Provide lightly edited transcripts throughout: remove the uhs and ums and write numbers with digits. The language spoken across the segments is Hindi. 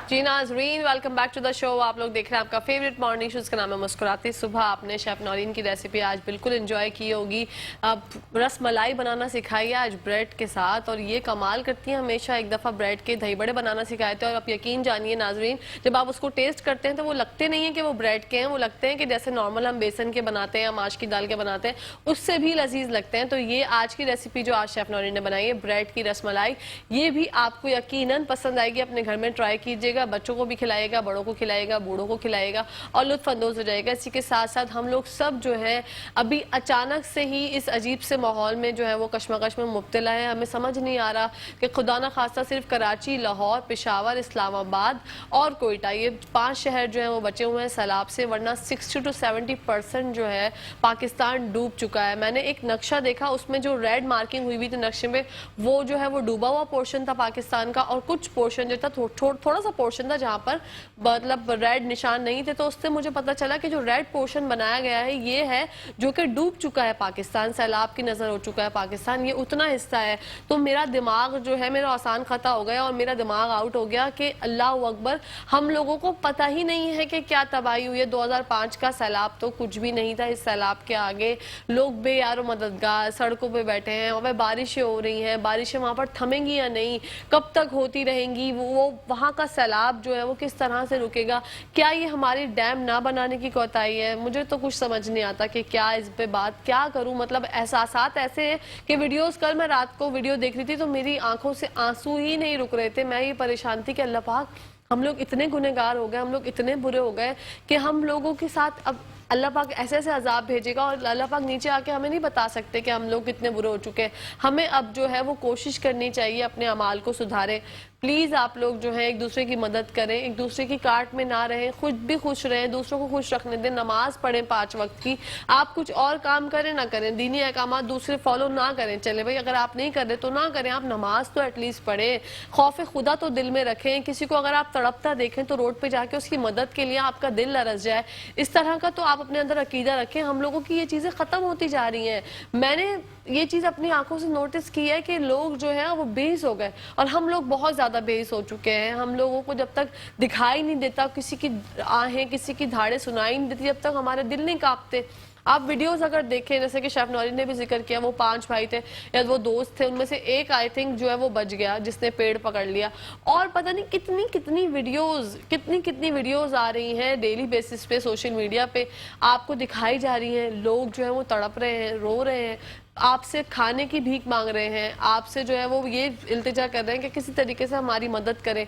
जी नाजरीन, welcome back to the show. आप लोग देख रहे हैं आपका फेवरेट मॉर्निंग शो, जिसका नाम है मुस्कुराती सुबह। आपने शेफ नौरीन की रेसिपी आज बिल्कुल एंजॉय की होगी। अब रस मलाई बनाना सिखाई है आज ब्रेड के साथ, और ये कमाल करती हैं। हमेशा एक दफ़ा ब्रेड के दही बड़े बनाना सिखाए थे, और आप यकीन जानिए नाजरीन, जब आप उसको टेस्ट करते हैं तो वो लगते नहीं है कि वो ब्रेड के हैं, वो लगते हैं कि जैसे नॉर्मल हम बेसन के बनाते हैं या माश की दाल के बनाते हैं, उससे भी लजीज लगते हैं। तो ये आज की रेसिपी जो आज शेफ नौरीन ने बनाई है, ब्रेड की रस मलाई, ये भी आपको यकीनन पसंद आएगी। अपने घर में ट्राई कीजिएगा, बच्चों को भी खिलाएगा, बड़ों को खिलाएगा, बूढ़ों को खिलाएगा और लुत्फ अंदोज हो जाएगा। इसी के साथ साथ हम लोग सब जो है अभी अचानक से ही इस अजीब से माहौल में जो है वो कश्मकश में मुब्तला है। हमें समझ नहीं आ रहा कि खुदा न खास्ता सिर्फ कराची, लाहौर, पेशावर, इस्लामाबाद और कोयटा, ये 5 शहर जो है वो बचे हुए हैं सैलाब से, वरना 60 to 70% जो है पाकिस्तान डूब चुका है। मैंने एक नक्शा देखा, उसमें जो रेड मार्किंग हुई थी नक्शे में, वो जो है वो डूबा हुआ पोर्शन था पाकिस्तान का, और कुछ पोर्शन जो था थोड़ा सा पोर्शन था जहाँ पर मतलब रेड निशान नहीं थे। तो उससे मुझे पता चला कि जो रेड पोर्शन बनाया गया है ये है जो कि डूब चुका है पाकिस्तान, सैलाब की नजर हो चुका है पाकिस्तान, ये उतना हिस्सा है। तो मेरा दिमाग जो है, मेरा आसान खता हो गया और मेरा दिमाग आउट हो गया कि अल्लाह अकबर, हम लोगों को पता ही नहीं है कि क्या तबाही हुई है। 2005 का सैलाब तो कुछ भी नहीं था। इस सैलाब के आगे लोग बेयारो मददगार सड़कों पे बैठे हैं, और बारिशें हो रही हैं, बारिशें वहाँ पर थमेंगी या नहीं, कब तक होती रहेंगी, वो वहाँ का सैलाब जो है वो किस तरह से रुकेगा, क्या ये हमारी डैम ना बनाने की कोताही है? मुझे तो कुछ समझ नहीं आता कि क्या इस पे बात क्या करूं। मतलब एहसासात ऐसे हैं कि वीडियोस, कल मैं रात को वीडियो देख रही थी तो मेरी आंखों से आंसू ही नहीं रुक रहे थे। मैं ये परेशान थी कि अल्लाह पाक, हम लोग इतने गुनहगार हो गए, हम लोग इतने बुरे हो गए कि हम लोगों के साथ अब अल्लाह पाक ऐसे ऐसे अजाब भेजेगा, और अल्लाह पाक नीचे आके हमें नहीं बता सकते कि हम लोग कितने बुरे हो चुके हैं। हमें अब जो है वो कोशिश करनी चाहिए अपने अमाल को सुधारें। प्लीज़ आप लोग जो है एक दूसरे की मदद करें, एक दूसरे की काट में ना रहें, खुद भी खुश रहें, दूसरों को खुश रखने दें, नमाज पढ़ें 5 वक्त की। आप कुछ और काम करें ना करें, दीनी अहकामात दूसरे फॉलो ना करें, चले भाई अगर आप नहीं कर रहे तो ना करें, आप नमाज तो एटलीस्ट पढ़ें, खौफ खुदा तो दिल में रखें। किसी को अगर आप तड़पता देखें तो रोड पे जाके उसकी मदद के लिए आपका दिल लरस जाए, इस तरह का तो आप अपने अंदर अकीदा रखें। हम लोगों की ये चीज़ें ख़त्म होती जा रही हैं। मैंने ये चीज़ अपनी आंखों से नोटिस की है कि लोग जो है वो बेहिस हो गए, और हम लोग बहुत ज़्यादा बेहिस हो चुके हैं। हम लोगों को जब तक दिखाई नहीं देता, किसी की आहें, किसी की धाड़ें सुनाई नहीं देती, जब तक हमारे दिल नहीं कांपते। आप वीडियोस अगर देखें, जैसे कि शेफ नौरीन ने भी जिक्र किया, वो 5 भाई थे या वो दोस्त थे, उनमें से एक आई थिंक जो है वो बच गया, जिसने पेड़ पकड़ लिया। और पता नहीं कितनी कितनी वीडियोस आ रही हैं डेली बेसिस पे सोशल मीडिया पे, आपको दिखाई जा रही हैं। लोग जो है वो तड़प रहे हैं, रो रहे हैं, आपसे खाने की भीख मांग रहे हैं, आपसे जो है वो ये इल्तिजा कर रहे हैं कि किसी तरीके से हमारी मदद करें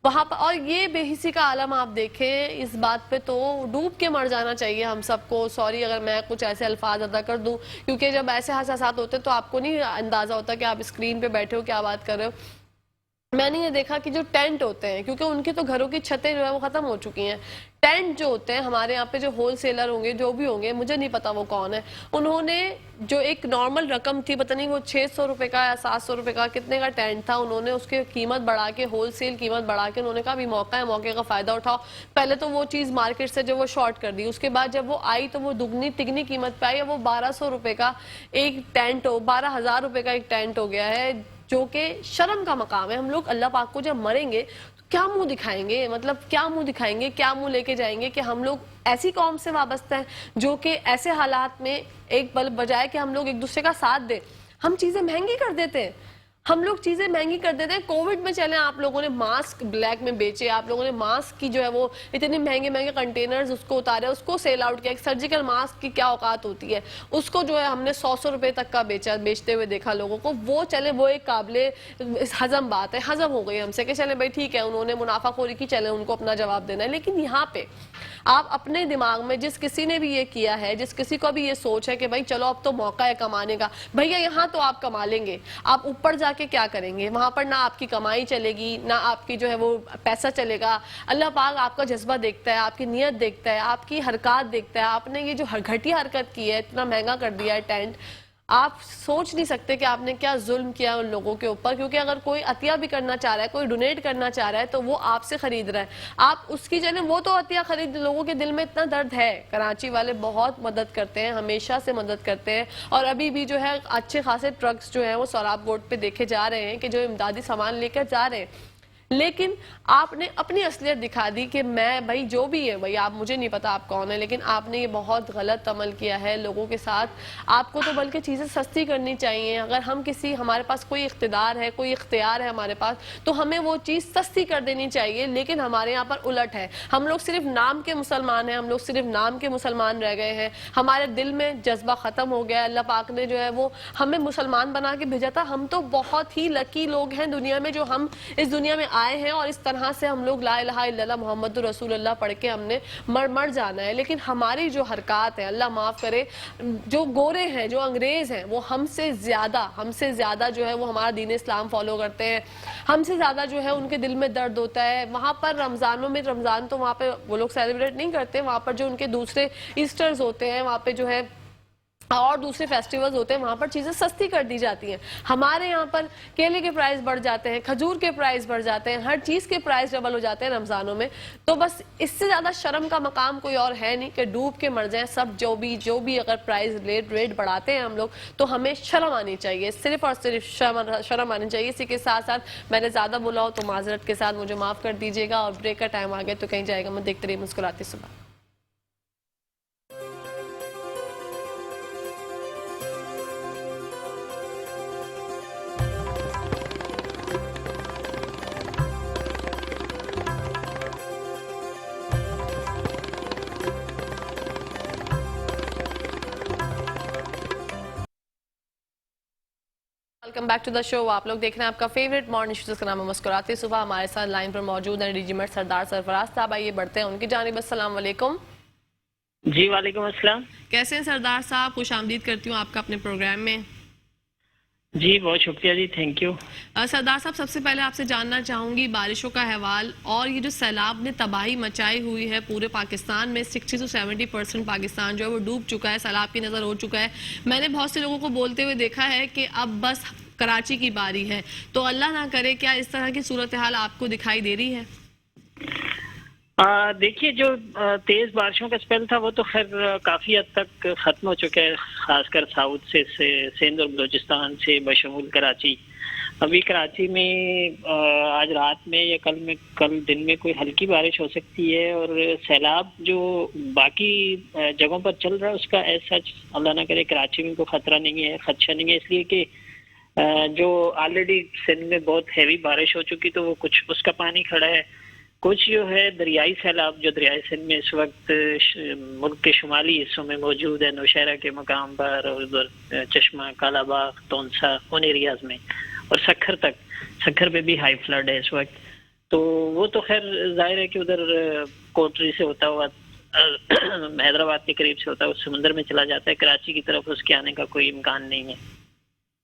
वहां पर। और ये बेहिसी का आलम आप देखें, इस बात पे तो डूब के मर जाना चाहिए हम सबको। सॉरी अगर मैं कुछ ऐसे अल्फाज अदा कर दूं, क्योंकि जब ऐसे हादसात होते हैं तो आपको नहीं अंदाजा होता कि आप स्क्रीन पे बैठे हो क्या बात कर रहे हो। मैंने ये देखा कि जो टेंट होते हैं, क्योंकि उनकी तो घरों की छतें जो है वो खत्म हो चुकी हैं, टेंट जो होते हैं हमारे यहाँ पे, जो होलसेलर होंगे, जो भी होंगे, मुझे नहीं पता वो कौन है, उन्होंने जो एक नॉर्मल रकम थी, पता नहीं वो 600 रुपए का या 700 रुपए का कितने का टेंट था, उन्होंने उसकी कीमत बढ़ा के, होलसेल कीमत बढ़ा के, उन्होंने कहा अभी मौका है, मौके का फायदा उठाओ। पहले तो वो चीज मार्केट से जो वो शॉर्ट कर दी, उसके बाद जब वो आई तो वो दुगनी तिगनी कीमत पे आई, वो 1200 रुपए का एक टेंट हो, 12,000 रुपए का एक टेंट हो गया है, जो कि शर्म का मकाम है। हम लोग अल्लाह पाक को जब मरेंगे तो क्या मुंह दिखाएंगे? मतलब क्या मुंह दिखाएंगे, क्या मुंह लेके जाएंगे कि हम लोग ऐसी कौम से वाबस्ता हैं जो कि ऐसे हालात में एक बल बजाय कि हम लोग एक दूसरे का साथ दें, हम चीजें महंगी कर देते हैं। हम लोग चीजें महंगी कर देते हैं। कोविड में चले, आप लोगों ने मास्क ब्लैक में बेचे, आप लोगों ने मास्क की जो है वो इतने महंगे महंगे कंटेनर्स उसको उतारे, उसको सेल आउट किया। एक सर्जिकल मास्क की क्या औकात होती है, उसको जो है हमने 100 रुपए तक का बेचते हुए देखा लोगों को। वो चले, वो एक काबिले हजम बात है, हजम हो गई हमसे कि चले भाई ठीक है, उन्होंने मुनाफाखोरी की, चले उनको अपना जवाब देना है। लेकिन यहाँ पे आप अपने दिमाग में, जिस किसी ने भी ये किया है, जिस किसी को भी ये सोच है कि भाई चलो अब तो मौका है कमाने का, भैया यहाँ तो आप कमा लेंगे, आप ऊपर जाके क्या करेंगे? वहां पर ना आपकी कमाई चलेगी, ना आपकी जो है वो पैसा चलेगा। अल्लाह पाक आपका जज्बा देखता है, आपकी नीयत देखता है, आपकी हरकत देखता है। आपने ये जो घटिया हरकत की है, इतना महंगा कर दिया है टेंट, आप सोच नहीं सकते कि आपने क्या जुल्म किया उन लोगों के ऊपर। क्योंकि अगर कोई अतिया भी करना चाह रहा है, कोई डोनेट करना चाह रहा है, तो वो आपसे खरीद रहा है, आप उसकी जगह वो तो अतिया खरीद। लोगों के दिल में इतना दर्द है, कराची वाले बहुत मदद करते हैं, हमेशा से मदद करते हैं, और अभी भी जो है अच्छे खासे ट्रक्स जो है वो सौराब बोर्ड पे देखे जा रहे हैं कि जो इमदादी सामान लेकर जा रहे हैं। लेकिन आपने अपनी असलियत दिखा दी कि मैं भाई जो भी है भाई, आप मुझे नहीं पता आप कौन है, लेकिन आपने ये बहुत गलत अमल किया है लोगों के साथ। आपको तो बल्कि चीज़ें सस्ती करनी चाहिए। अगर हम किसी, हमारे पास कोई इख्तिदार है, कोई इख्तियार है हमारे पास, तो हमें वो चीज़ सस्ती कर देनी चाहिए। लेकिन हमारे यहाँ पर उलट है, हम लोग सिर्फ नाम के मुसलमान हैं, हम लोग सिर्फ नाम के मुसलमान रह गए हैं। हमारे दिल में जज्बा ख़त्म हो गया। अल्लाह पाक ने जो है वो हमें मुसलमान बना के भेजा था। हम तो बहुत ही लकी लोग हैं दुनिया में, जो हम इस दुनिया में आए हैं और इस तरह से हम लोग ला इलाहा इल्लल्लाह मुहम्मदुर रसूलुल्लाह पढ़ के हमने मर जाना है। लेकिन हमारी जो हरकत है, अल्लाह माफ़ करे, जो गोरे हैं, जो अंग्रेज़ हैं, वो हमसे ज़्यादा जो है वो हमारा दीन इस्लाम फॉलो करते हैं। हमसे ज़्यादा जो है उनके दिल में दर्द होता है। वहाँ पर रमज़ानों में, रमज़ान तो वहाँ पे वो लोग सेलिब्रेट नहीं करते, वहाँ पर जो उनके दूसरे ईस्टर्स होते हैं, वहाँ पे जो है और दूसरे फेस्टिवल्स होते हैं, वहाँ पर चीज़ें सस्ती कर दी जाती हैं। हमारे यहाँ पर केले के प्राइस बढ़ जाते हैं, खजूर के प्राइस बढ़ जाते हैं, हर चीज़ के प्राइस डबल हो जाते हैं रमज़ानों में। तो बस इससे ज़्यादा शर्म का मकाम कोई और है नहीं कि डूब के मर जाएं सब। जो भी अगर प्राइस रेट बढ़ाते हैं हम लोग, तो हमें शर्म आनी चाहिए, सिर्फ और सिर्फ शर्म आनी चाहिए। इसी के साथ साथ मैंने ज़्यादा बोला हो तो माजरत के साथ मुझे माफ़ कर दीजिएगा। और ब्रेक का टाइम आ गया तो कहीं जाएगा मैं, देखते रहिए मुस्कुराती सुबह। Welcome back to the show. आप लोग देख रहे हैं आपका फेवरेट मॉर्निंग शो जिसका नाम है मुस्कुराते सुबह। हमारे साथ लाइन पर मौजूद है रेजिमेंट सरदार सरफराज साहब। आइए बढ़ते हैं उनकी जानिब। अस्सलाम वालेकुम। जी वालेकुम अस्सलाम। कैसे हैं सरदार साहब? खुश आमदीद करती हूँ आपका अपने प्रोग्राम में। जी बहुत शुक्रिया जी, थैंक यू। सरदार साहब, सबसे पहले आपसे जानना चाहूंगी बारिशों का अहवाल, और ये जो सैलाब ने तबाही मचाई हुई है पूरे पाकिस्तान में। 60 से 70% पाकिस्तान जो है वो डूब चुका है, सैलाब की नज़र हो चुका है। मैंने बहुत से लोगों को बोलते हुए देखा है कि अब बस कराची की बारी है। तो अल्लाह ना करे, क्या इस तरह की सूरत हाल आपको दिखाई दे रही है? देखिए, जो तेज बारिशों का स्पेल था वो तो खैर काफी हद तक खत्म हो चुका है, खासकर साउथ से सिंध और बलूचिस्तान से बशमूल कराची। अभी कराची में आज रात में या कल दिन में कोई हल्की बारिश हो सकती है, और सैलाब जो बाकी जगहों पर चल रहा है उसका ऐसा सच अल्लाह ना करे कराची में कोई खतरा नहीं है, खदशा नहीं है। इसलिए कि जो ऑलरेडी सिंध में बहुत हैवी बारिश हो चुकी, तो वो कुछ उसका पानी खड़ा है। कुछ जो है दरियाई सैलाब जो दरियाई सिंध में इस वक्त मुल्क के शुमाली हिस्सों में मौजूद है, नौशहरा के मकाम पर, और उधर चश्मा, कालाबाग, तोनसा, उन एरियाज में, और सखर तक, सखर पे भी हाई फ्लड है इस वक्त। तो वो तो खैर जाहिर है कि उधर कोटरी से होता हुआ हैदराबाद के करीब से होता हुआ समुद्र में चला जाता है। कराची की तरफ उसके आने का कोई इम्कान नहीं है।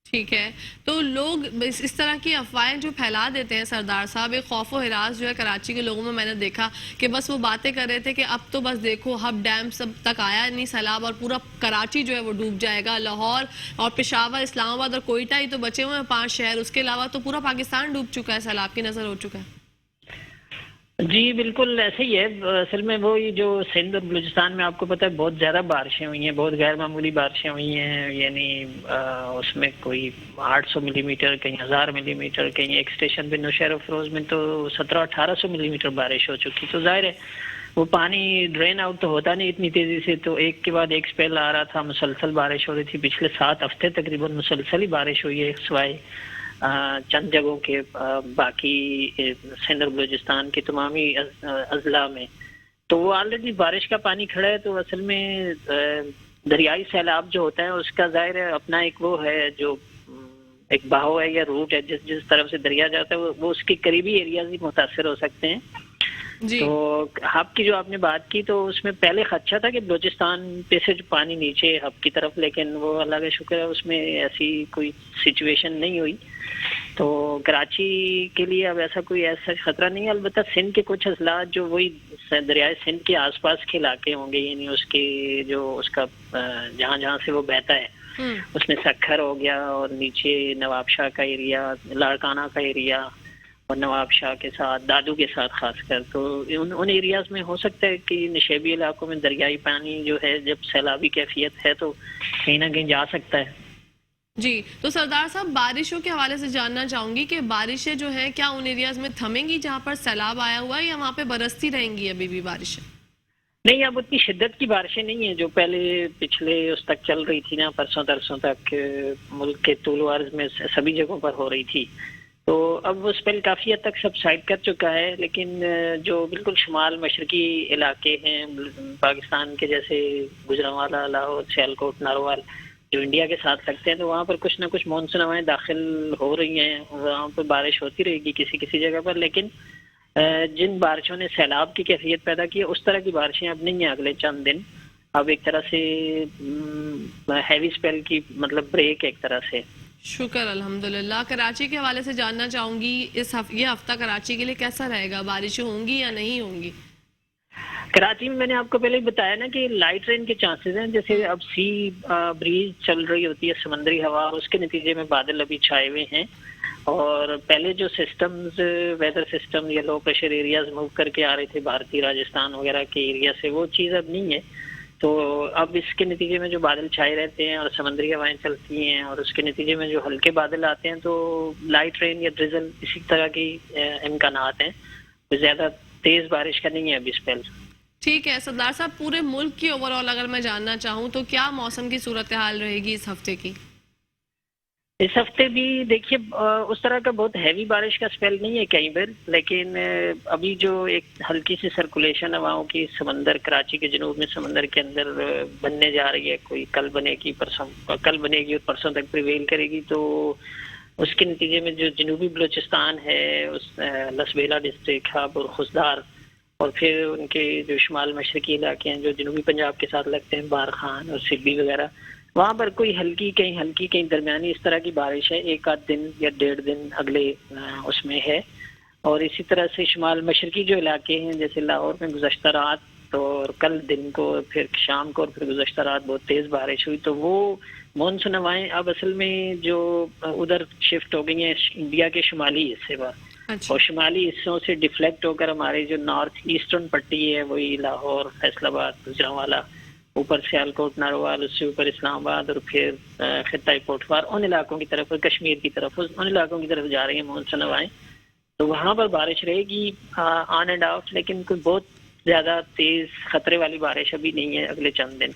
ठीक है, तो लोग इस तरह की अफवाहें जो फैला देते हैं सरदार साहब, एक खौफ व हिरास जो है कराची के लोगों में मैंने देखा कि बस वो बातें कर रहे थे कि अब तो बस देखो हब डैम सब तक आया नहीं सैलाब और पूरा कराची जो है वो डूब जाएगा। लाहौर और पेशावर, इस्लामाबाद और कोयटा ही तो बचे हुए हैं 5 शहर, उसके अलावा तो पूरा पाकिस्तान डूब चुका है, सैलाब की नज़र हो चुका है। जी बिल्कुल ऐसे ही है। असल में वो ये जो सिंध और बलूचिस्तान में आपको पता है बहुत ज़्यादा बारिशें हुई हैं, बहुत गैर मामूली बारिशें हुई हैं। यानी उसमें कोई 800 मिलीमीटर, कहीं 1000 मिलीमीटर, कहीं एक स्टेशन पे नौशहरा फरोज में तो 1700-1800 मिलीमीटर बारिश हो चुकी। तो जाहिर है वो पानी ड्रेन आउट तो होता नहीं इतनी तेज़ी से, तो एक के बाद एक स्पेल आ रहा था, मुसलसल बारिश हो रही थी। पिछले 7 हफ्ते तकरीबन मुसलसल ही बारिश हुई है, सिवाय चंद जगहों के, बाकी सिंध और बलूचिस्तान के तमामी अजला में तो वो ऑलरेडी बारिश का पानी खड़ा है। तो असल में दरियाई सैलाब जो होता है उसका जाहिर है अपना एक वो है, जो एक बहाव है या रूट है, जिस तरफ से दरिया जाता है वो उसके करीबी एरियाज ही मुतासर हो सकते हैं जी। तो हब की जो आपने बात की तो उसमें पहले खदशा था कि बलूचिस्तान पे से जो पानी नीचे हब की तरफ, लेकिन वो अल्लाह का शुक्र है उसमें ऐसी कोई सिचुएशन नहीं हुई। तो कराची के लिए अब ऐसा कोई ऐसा खतरा नहीं है। अलबत्ता सिंध के कुछ अजला जो वही दरियाए सिंध के आसपास के इलाके होंगे, यानी उसके जो उसका जहाँ जहाँ से वो बहता है उसमें सखर हो गया, और नीचे नवाबशाह का एरिया, लाड़काना का एरिया, और नवाबशाह के साथ, दादू के साथ खासकर, तो उन एरियाज में हो सकता है कि नशेबी इलाकों में दरियाई पानी जो है जब सैलाबी कैफियत है तो कहीं ना कहीं जा सकता है। जी, तो सरदार साहब बारिशों के हवाले से जानना चाहूंगी कि बारिशें जो हैं क्या उन एरियाज में थमेंगी जहां पर सैलाब आया हुआ है, या वहां पे बरसती रहेंगी अभी भी बारिशें? नहीं, अब उतनी शिद्दत की बारिशें नहीं है जो पहले पिछले उस तक चल रही थी ना, परसों तरसों तक मुल्क के तूल व अर्ज में सभी जगहों पर हो रही थी। तो अब वो स्पेल काफ़ी हद तक सबसाइड कर चुका है, लेकिन जो बिल्कुल शुमाल मशरकी इलाके हैं पाकिस्तान के, जैसे गुजरांवाला, लाहौर, सियालकोट, नारोवाल, जो इंडिया के साथ लगते हैं, तो वहाँ पर कुछ ना कुछ मानसून हवाएं दाखिल हो रही हैं। वहाँ पर बारिश होती रहेगी किसी किसी जगह पर, लेकिन जिन बारिशों ने सैलाब की कैफियत पैदा की है उस तरह की बारिशें अब नहीं है अगले चंद दिन। अब एक तरह से हैवी स्पेल की मतलब ब्रेक एक तरह से। शुक्र अल्हम्दुलिल्लाह। कराची के हवाले से जानना चाहूंगी ये हफ्ता कराची के लिए कैसा रहेगा, बारिशें होंगी या नहीं होंगी? कराची में मैंने आपको पहले ही बताया ना कि लाइट रेन के चांसेस हैं। जैसे अब सी ब्रीज चल रही होती है, समंदरी हवा, उसके नतीजे में बादल अभी छाए हुए हैं। और पहले जो सिस्टम्स, वेदर सिस्टम या लो प्रेशर एरियाज मूव करके आ रहे थे भारतीय राजस्थान वगैरह के एरिया से, वो चीज़ अब नहीं है। तो अब इसके नतीजे में जो बादल छाए रहते हैं और समंदरी हवाएं चलती हैं, और उसके नतीजे में जो हल्के बादल आते हैं, तो लाइट रेन या ड्रिजल इसी तरह की इम्कानात हैं। तो ज़्यादा तेज़ बारिश का नहीं है अभी स्पेल। ठीक है सरदार साहब, पूरे मुल्क की ओवरऑल अगर मैं जानना चाहूँ तो क्या मौसम की सूरत हाल रहेगी इस हफ्ते की? इस हफ्ते भी देखिए उस तरह का बहुत हैवी बारिश का स्पेल नहीं है कहीं पर, लेकिन अभी जो एक हल्की सी सर्कुलेशन हवाओं की समंदर, कराची के जनूब में समंदर के अंदर बनने जा रही है, कोई कल बनेगी और परसों तक प्रिवेल करेगी। तो उसके नतीजे में जो जनूबी बलूचिस्तान है, उस लसबेला डिस्ट्रिक्ट, खाब और खुशदार, और फिर उनके जो शुमाल मशरकी इलाके हैं जो जनूबी पंजाब के साथ लगते हैं, बारखान और सिब्बी वगैरह, वहाँ पर कोई हल्की कहीं दरमियानी इस तरह की बारिश है, एक आध दिन या 1.5 दिन अगले उसमें है। और इसी तरह से शुमाल मशरकी जो इलाके हैं, जैसे लाहौर में गुज़श्ता रात और कल दिन को, फिर शाम को और फिर गुज़श्ता रात बहुत तेज़ बारिश हुई। तो वो मानसून हवाएं अब असल में जो उधर शिफ्ट हो गई हैं इंडिया के शुमाली हिस्से पर, अच्छा। और शुमाली हिस्सों से डिफ्लेक्ट होकर हमारे जो नॉर्थ ईस्टर्न पट्टी है, वही लाहौर, फैसलाबाद, गुजरांवाला, ऊपर सियालकोट, नारोवाल, उससे ऊपर इस्लामाबाद, और फिर खित्ता पोटवार, उन इलाकों की तरफ, कश्मीर की तरफ, उन इलाकों की तरफ जा रही है मानसून हवाएं। तो वहाँ पर बारिश रहेगी ऑन एंड ऑफ, लेकिन कोई बहुत ज्यादा तेज खतरे वाली बारिश अभी नहीं है अगले चंद दिन।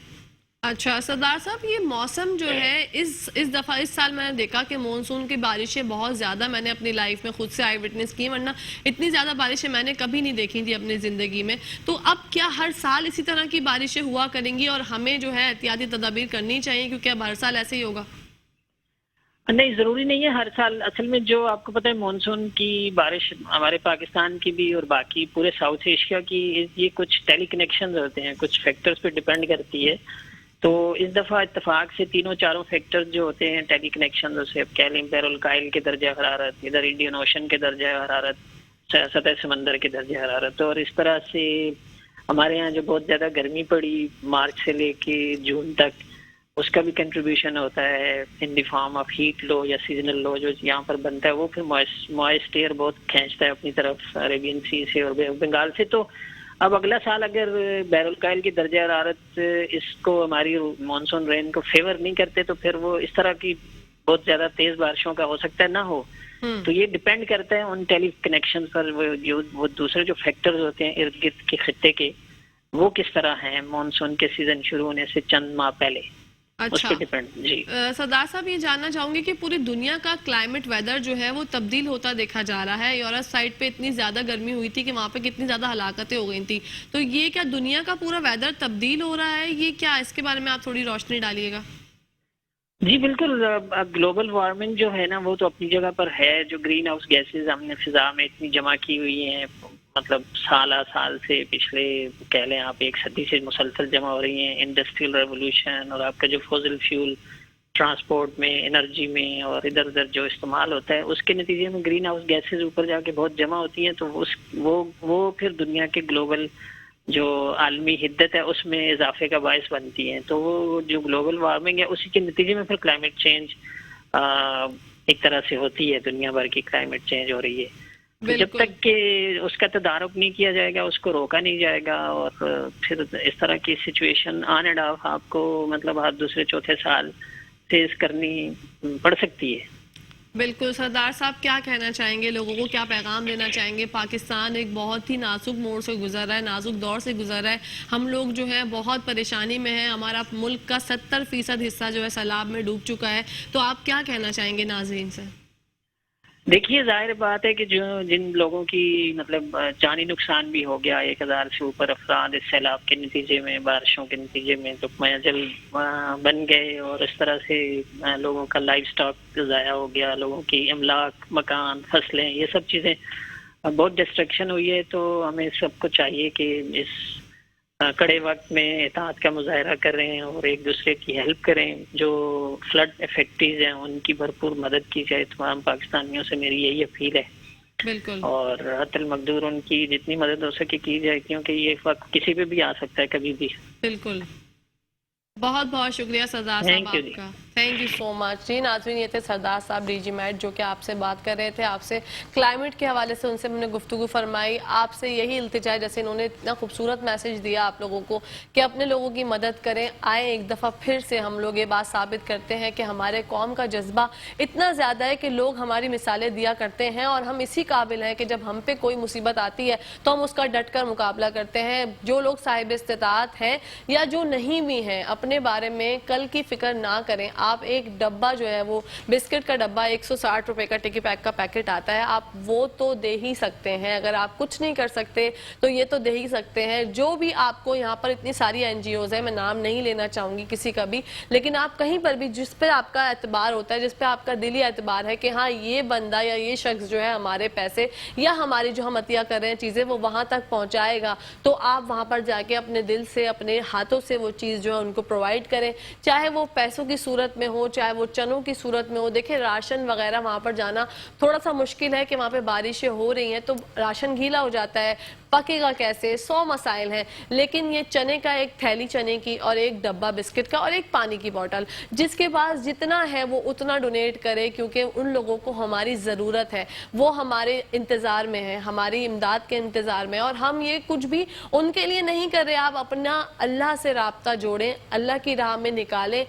अच्छा सरदार साहब, ये मौसम जो है इस दफा इस साल मैंने देखा कि मानसून की बारिशें बहुत ज्यादा मैंने अपनी लाइफ में खुद से आई विटनेस की, वरना इतनी ज्यादा बारिशें मैंने कभी नहीं देखी थी अपनी जिंदगी में। तो अब क्या हर साल इसी तरह की बारिशें हुआ करेंगी और हमें जो है एहतियाती तदाबीर करनी चाहिए, क्योंकि अब हर साल ऐसे ही होगा? नहीं, जरूरी नहीं है हर साल। असल में जो आपको पता है मानसून की बारिश हमारे पाकिस्तान की भी और बाकी पूरे साउथ एशिया की, ये कुछ टेली कनेक्शन होते हैं, कुछ फैक्टर्स पे डिपेंड करती है। तो इस दफा इत्तेफाक से तीनों चारों फैक्टर्स जो होते हैं टेली कनेक्शन, जैसे अब कह लें बैरुल के दर्जा हरारत, इधर इंडियन ओशन के दर्जा हरारत, सतह समंदर के दर्जा हरारत, और इस तरह से हमारे यहाँ जो बहुत ज्यादा गर्मी पड़ी मार्च से लेके जून तक, उसका भी कंट्रीब्यूशन होता है in the form of heat low या सीजनल लो जो यहाँ पर बनता है। वो फिर मॉइस्ट एयर बहुत खींचता है अपनी तरफ अरेबियन सी से और बंगाल से। तो अब अगला साल अगर बैरुल की दर्जा हरारत इसको हमारी मानसून रेन को फेवर नहीं करते, तो फिर वो इस तरह की बहुत ज्यादा तेज बारिशों का हो सकता है ना हो। तो ये डिपेंड करता है उन टेली कनेक्शन पर, वो दूसरे जो फैक्टर्स होते हैं इर्द गिर्द के खित्ते के, वो किस तरह हैं मानसून के सीजन शुरू होने से चंद माह पहले। अच्छा। उस पे डिपेंड। जी सरदार साहब, ये जानना चाहूंगी कि पूरी दुनिया का क्लाइमेट वेदर जो है वो तब्दील होता देखा जा रहा है। यूरोप साइड पे इतनी ज्यादा गर्मी हुई थी कि वहां पे कितनी ज्यादा हलाकतें हो गई थी। तो ये क्या दुनिया का पूरा वेदर तब्दील हो रहा है, ये क्या, इसके बारे में आप थोड़ी रोशनी डालिएगा। जी बिल्कुल। ग्लोबल वार्मिंग जो है ना, वो तो अपनी जगह पर है। जो ग्रीन हाउस गैसेज हमने फिजा में इतनी जमा की हुई हैं, मतलब साल से पिछले कह लें आप 1 सदी से मुसलसल जमा हो रही हैं। इंडस्ट्रियल रेवोल्यूशन और आपका जो फॉसिल फ्यूल ट्रांसपोर्ट में, एनर्जी में और इधर उधर जो इस्तेमाल होता है, उसके नतीजे में ग्रीन हाउस गैसेज ऊपर जाके बहुत जमा होती हैं। तो वो फिर दुनिया के ग्लोबल जो आलमी हिद्दत है उसमें इजाफे का बायस बनती हैं। तो वो जो ग्लोबल वार्मिंग है उसी के नतीजे में फिर क्लाइमेट चेंज एक तरह से होती है। दुनिया भर की क्लाइमेट चेंज हो रही है। तो जब तक कि उसका तदारुक नहीं किया जाएगा, उसको रोका नहीं जाएगा, और फिर इस तरह की सिचुएशन ऑन एंड ऑफ आपको मतलब हर दूसरे चौथे साल फेस करनी पड़ सकती है। बिल्कुल सरदार साहब, क्या कहना चाहेंगे लोगों को, क्या पैगाम देना चाहेंगे? पाकिस्तान एक बहुत ही नाजुक मोड़ से गुजर रहा है, नाजुक दौर से गुजर रहा है। हम लोग जो है बहुत परेशानी में हैं। हमारा मुल्क का 70% हिस्सा जो है सैलाब में डूब चुका है। तो आप क्या कहना चाहेंगे नाजरीन से? देखिए, जाहिर बात है कि जो जिन लोगों की मतलब जानी नुकसान भी हो गया, 1000 से ऊपर अफराद इस सैलाब के नतीजे में, बारिशों के नतीजे में लुकमा जल बन गए और इस तरह से लोगों का लाइफ स्टॉक ज़ाया हो गया, लोगों की अमलाक, मकान, फसलें, ये सब चीज़ें बहुत डिस्ट्रक्शन हुई है। तो हमें सबको चाहिए कि इस कड़े वक्त में इत्तेहाद का मुजाहरा करें और एक दूसरे की हेल्प करें। जो फ्लड इफेक्टीज हैं उनकी भरपूर मदद की जाए। तमाम पाकिस्तानियों से मेरी यही अपील है। बिल्कुल। और हतल मकदूर उनकी जितनी मदद हो सके की जाए, क्योंकि ये वक्त किसी पे भी आ सकता है, कभी भी। बिल्कुल। बहुत बहुत शुक्रिया सरदार साहब आपका। Thank you so much. जी नाज़रीन, ये थे सरदार साहब डीजी मैट जो कि आपसे बात कर रहे थे, आपसे क्लाइमेट के हवाले से उनसे हमने गुफ्तगू फरमाई। आपसे यही इल्तिजा है, जैसे इन्होंने इतना खूबसूरत मैसेज दिया आप लोगों को कि अपने लोगों की मदद करें। आए एक दफ़ा फिर से हम लोग ये बात साबित करते हैं कि हमारे कौम का जज्बा इतना ज़्यादा है कि लोग हमारी मिसालें दिया करते हैं और हम इसी काबिल हैं कि जब हम पे कोई मुसीबत आती है तो हम उसका डट कर मुकाबला करते हैं। जो लोग साहिब इस्तिताअत हैं या जो नहीं भी हैं, अपने बारे में कल की फिक्र ना करें। आप एक डब्बा जो है, वो बिस्किट का डब्बा 160 रुपए का टिकी पैक का पैकेट आता है, आप वो तो दे ही सकते हैं। अगर आप कुछ नहीं कर सकते तो ये तो दे ही सकते हैं। जो भी आपको यहाँ पर इतनी सारी एनजीओज है, मैं नाम नहीं लेना चाहूंगी किसी का भी, लेकिन आप कहीं पर भी जिस पर आपका एतबार होता है, जिस पर आपका दिली एतबार है कि हाँ ये बंदा या ये शख्स जो है हमारे पैसे या हमारी जो हम अतिया कर रहे हैं चीजें वो वहां तक पहुंचाएगा, तो आप वहां पर जाके अपने दिल से, अपने हाथों से वो चीज जो है उनको प्रोवाइड करें। चाहे वो पैसों की सूरत में हो, चाहे वो चनों की सूरत में हो। देखिए, राशन वगैरह वहां पर जाना थोड़ा सा मुश्किल है कि वहां पे बारिशें हो रही हैं तो राशन गीला हो जाता है, पकेगा कैसे, 100 मसाइल हैं। लेकिन ये चने का, एक थैली चने की और एक डब्बा बिस्किट का और एक पानी की बोतल, जिसके पास जितना है वो उतना डोनेट करे, क्योंकि उन लोगों को हमारी ज़रूरत है। वो हमारे इंतज़ार में है, हमारी इमदाद के इंतज़ार में, और हम ये कुछ भी उनके लिए नहीं कर रहे। आप अपना अल्लाह से राब्ता जोड़ें, अल्लाह की राह में निकालें।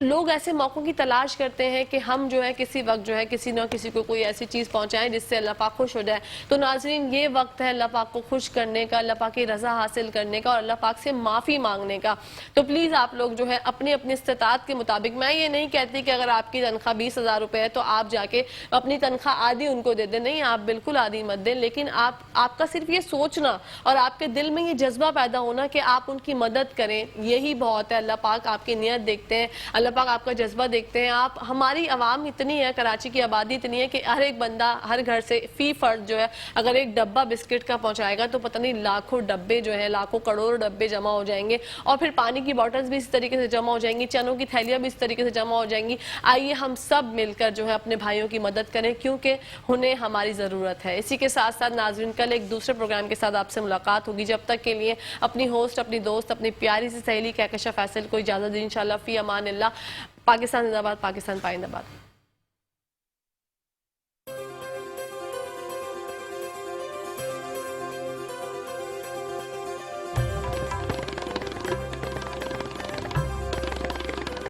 लोग ऐसे मौकों की तलाश करते हैं कि हम जो है किसी वक्त जो है किसी ना किसी को कोई ऐसी चीज़ पहुंचाएं जिससे अल्लाह पाक खुश हो जाए। तो नाजरीन, ये वक्त है अल्लाह पाक को खुश करने का, अल्लाह पाक की रज़ा हासिल करने का और अल्लाह पाक से माफ़ी मांगने का। तो प्लीज़ आप लोग जो है अपनी अपनी इस्तिताअत के मुताबिक, मैं ये नहीं कहती कि अगर आपकी तनख्वाह 20,000 रुपये है तो आप जाके अपनी तनख्वाह आधी उनको दे दें, नहीं, आप बिल्कुल आधी मत दें। लेकिन आपका सिर्फ ये सोचना और आपके दिल में ये जज्बा पैदा होना कि आप उनकी मदद करें, यही बहुत है। अल्लाह पाक आपकी नीयत देखते हैं, अल्लाह पाक आपका जज्बा देखते हैं। आप, हमारी आवाम इतनी है, कराची की आबादी इतनी है कि हर एक बंदा हर घर से फी फर्द जो है अगर एक डब्बा बिस्किट का पहुंचाएगा तो पता नहीं लाखों डब्बे जो है, लाखों करोड़ डब्बे जमा हो जाएंगे। और फिर पानी की बॉटल्स भी इस तरीके से जमा हो जाएंगी, चनों की थैलियां भी इस तरीके से जमा हो जाएंगी। आइए हम सब मिलकर जो है अपने भाइयों की मदद करें, क्योंकि उन्हें हमारी ज़रूरत है। इसी के साथ साथ नाज़रीन, कल एक दूसरे प्रोग्राम के साथ आपसे मुलाकात होगी। जब तक के लिए अपनी होस्ट, अपनी दोस्त, अपनी प्यारी सी सहेली कहकशा फैसल को इजाज़त दी। इंशाल्लाह, फी अमान अल्लाह। पाकिस्तान जिंदाबाद, पाकिस्तान पाइंदाबाद।